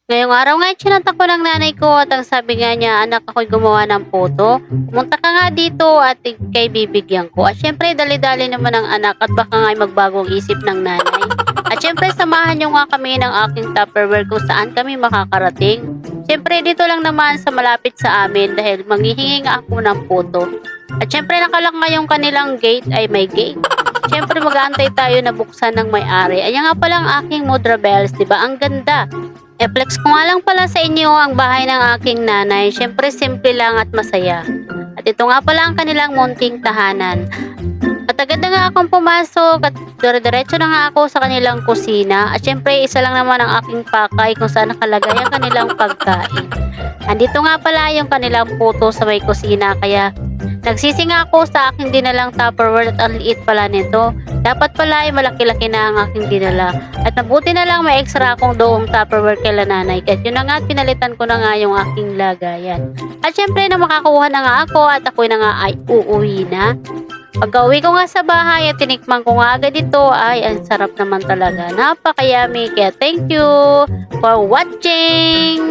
Ngayong araw nga, chinat ako ng nanay ko at ang sabi nga niya, anak ako'y gumawa ng puto. Pumunta ka nga dito at kay bibigyan ko. At syempre, dali-dali naman ang anak at baka nga magbagong isip ng nanay. At syempre, samahan niyo nga kami ng aking Tupperware kung saan kami makakarating. Syempre, dito lang naman sa malapit sa amin dahil manghihingi nga ako ng puto. At syempre, nakalak nga yung kanilang gate ay may gate. Syempre, mag-aantay tayo na buksan ng may-ari. Ayan nga pala ang aking Mudra Bells, di ba? Ang ganda. I-flex ko nga lang pala sa inyo ang bahay ng aking nanay. Siyempre, simple lang at masaya. At ito nga pala ang kanilang munting tahanan. At agad na nga akong pumasok at dire-diretso na nga ako sa kanilang kusina. At syempre, isa lang naman ang aking pakay kung saan nakalagay ang kanilang pagkain. Andito nga pala yung kanilang puto sa may kusina. Kaya nagsisi nga ako sa aking dinalang Tupperware at ang liit pala nito. Dapat pala ay malaki-laki na ang aking dinala. At mabuti na lang may extra akong doong Tupperware kay nanay. At yun na nga at pinalitan ko na nga yung aking lagayan. At syempre na makakuha na nga ako at ako na nga ay uuwi na. Pagka-uwi ko nga sa bahay at tinikman ko nga agad ito ay ang sarap naman talaga. Napakayami. Kaya thank you for watching!